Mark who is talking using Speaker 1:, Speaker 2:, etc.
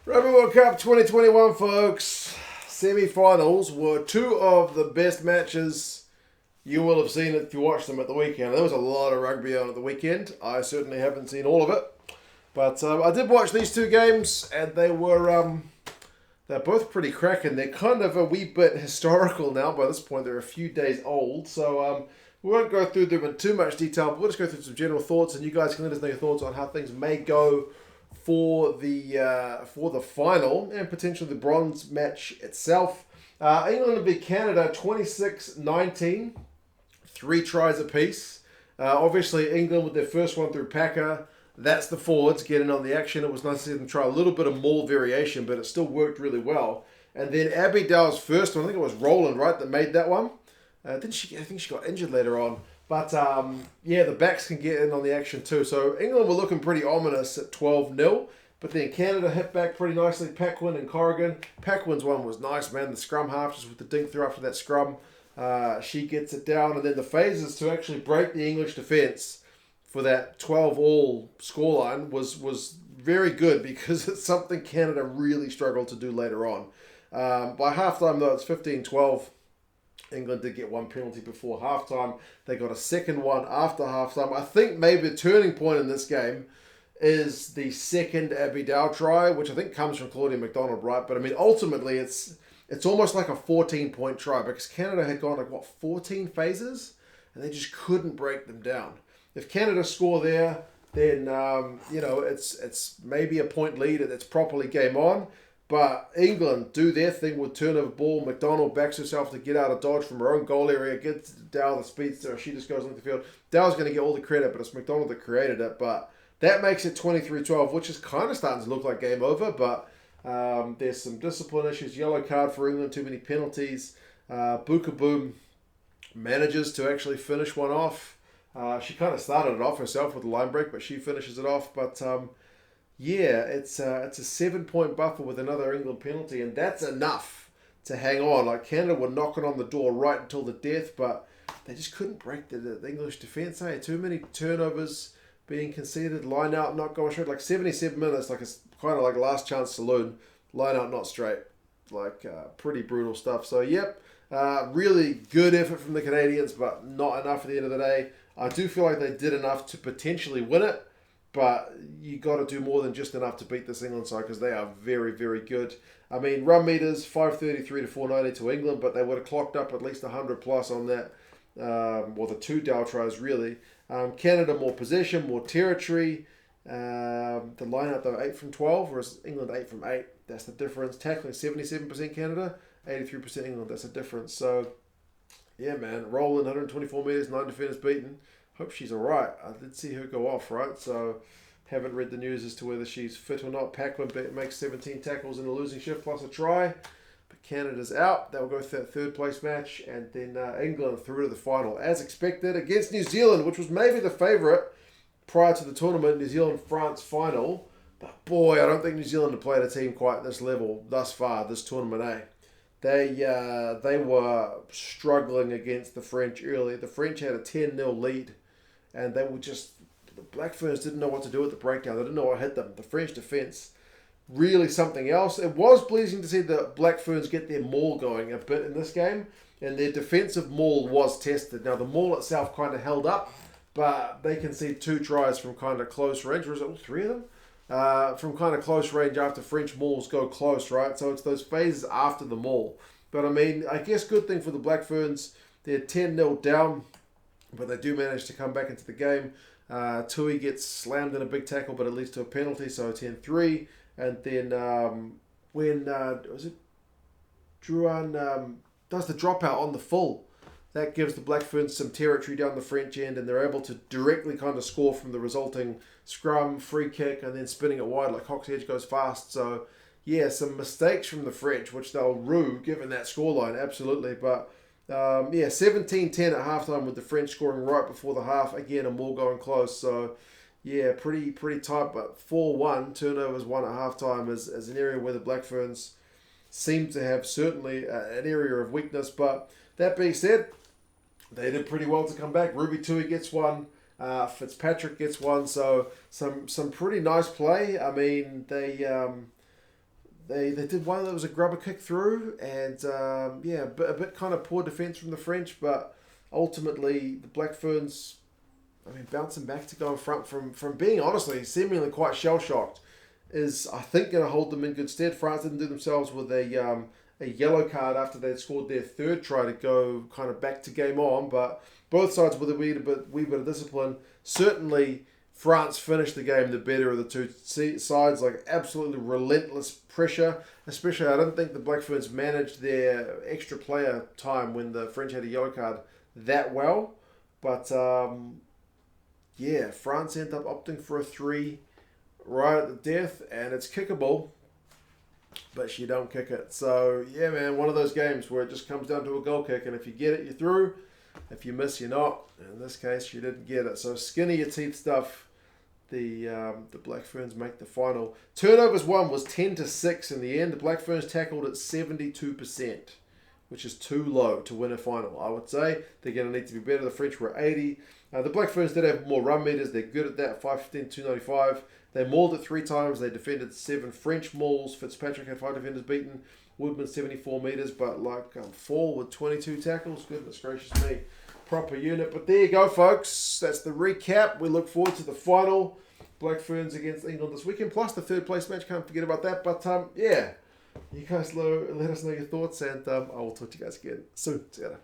Speaker 1: Rugby World Cup 2021, folks. Semi-finals were two of the best matches you will have seen if you watched them at the weekend. There was a lot of rugby on at the weekend. I certainly haven't seen all of it, but I did watch these two games, and they're both pretty cracking. They're kind of a wee bit historical now. By this point, they're a few days old, so we won't go through them in too much detail. But we'll just go through some general thoughts, and you guys can let us know your thoughts on how things may go for the final and potentially the bronze match itself. England beat Canada 26-19, 3 tries apiece. Obviously, England with their first one through Packer. That's the forwards getting on the action. It was nice to see them try a little bit of maul variation, but it still worked really well. And then Abby Dow's first one, I think it was Roland, right, that made that one. Didn't she? I think she got injured later on. But, the backs can get in on the action too. So England were looking pretty ominous at 12-0. But then Canada hit back pretty nicely. Paquin and Corrigan. Paquin's one was nice, man. The scrum half, just with the dink through after that scrum. She gets it down. And then the phases to actually break the English defence for that 12-all scoreline was very good, because it's something Canada really struggled to do later on. By halftime, though, it's 15-12. England did get one penalty before halftime. They got a second one after halftime. I think maybe the turning point in this game is the second Abby Dow try, which I think comes from Claudia McDonald, right? But I mean, ultimately, it's almost like a 14-point try, because Canada had gone 14 phases, and they just couldn't break them down. If Canada score there, then it's maybe a point lead. It's properly game on. But England do their thing with turnover ball. McDonald backs herself to get out of dodge from her own goal area, gets Dow the speedster. She just goes onto the field. Dow's going to get all the credit, but it's McDonald that created it. But that makes it 23-12, which is kind of starting to look like game over. But there's some discipline issues. Yellow card for England, too many penalties. Buka Boom manages to actually finish one off. She kind of started it off herself with a line break, but she finishes it off. But it's a 7-point buffer with another England penalty, and that's enough to hang on. Like, Canada were knocking on the door right until the death, but they just couldn't break the English defence. Too many turnovers being conceded, line out not going straight. Like 77 minutes, like it's kind of like last chance saloon, line out not straight. Pretty brutal stuff. So really good effort from the Canadians, but not enough at the end of the day. I do feel like they did enough to potentially win it. But you got to do more than just enough to beat this England side, because they are very, very good. I mean, run meters, 533 to 490 to England, but they would have clocked up at least 100 plus on that. The 2 Dow tries, really. Canada, more possession, more territory. The lineup, though, 8 from 12, whereas England 8 from 8. That's the difference. Tackling, 77% Canada, 83% England. That's the difference. So, yeah, man. Rolling 124 meters, 9 defenders beaten. Hope she's all right. I did see her go off, right? So, haven't read the news as to whether she's fit or not. Paquin makes 17 tackles in a losing shift plus a try. But Canada's out. They'll go for that third-place match. And then England through to the final, as expected, against New Zealand, which was maybe the favourite prior to the tournament, New Zealand-France final. But, boy, I don't think New Zealand have played a team quite this level thus far, this tournament, They were struggling against the French early. The French had a 10-0 lead. And they were the Black Ferns didn't know what to do with the breakdown. They didn't know what hit them. The French defence, really something else. It was pleasing to see the Black Ferns get their maul going a bit in this game. And their defensive maul was tested. Now, the maul itself kind of held up, but they conceded 2 tries from kind of close range. Or is it all 3 of them? From kind of close range after French mauls go close, right? So it's those phases after the maul. But, I mean, I guess good thing for the Black Ferns, they're 10-0 down. But they do manage to come back into the game. Tui gets slammed in a big tackle, but it leads to a penalty, so 10-3. And then Druan does the dropout on the full. That gives the Black Ferns some territory down the French end, and they're able to directly kind of score from the resulting scrum, free kick, and then spinning it wide like Hawks Edge goes fast. So, some mistakes from the French, which they'll rue given that scoreline, absolutely. But 17-10 at halftime with the French scoring right before the half. Again, a maul going close. So, pretty tight. But 4-1, turnovers 1 at halftime is an area where the Black Ferns seem to have certainly an area of weakness. But that being said, they did pretty well to come back. Ruby Tui gets one. Fitzpatrick gets one. So some pretty nice play. I mean, they They did one that was a grubber kick through, and yeah, a bit kind of poor defence from the French, but ultimately the Black Ferns, I mean, bouncing back to go in front from being honestly seemingly quite shell shocked is, I think, going to hold them in good stead. France didn't do themselves with a yellow card after they'd scored their third try to go kind of back to game on, but both sides with a wee bit of discipline. Certainly, France finished the game the better of the two sides, like absolutely relentless pressure. Especially, I don't think the Black Ferns managed their extra player time when the French had a yellow card that well. But yeah, France ended up opting for a 3 right at the death, and it's kickable, but she don't kick it. So yeah, man, one of those games where it just comes down to a goal kick, and if you get it, you're through. If you miss, you're not. In this case, she didn't get it. So skin of your teeth stuff. The Black Ferns make the final. Turnovers won was 10-6 in the end. The Black Ferns tackled at 72%, which is too low to win a final, I would say. They're going to need to be better. The French were 80. The Black Ferns did have more run meters. They're good at that. 515, 295. They mauled it 3 times. They defended 7 French mauls. Fitzpatrick had 5 defenders beaten. Woodman 74 meters, but like Fall with 22 tackles. Goodness gracious me. Proper unit. But there you go, folks. That's the recap. We look forward to the final. Black Ferns against England this weekend, plus the third place match. Can't forget about that. But yeah, you guys let us know your thoughts, and I will talk to you guys again soon. See you later.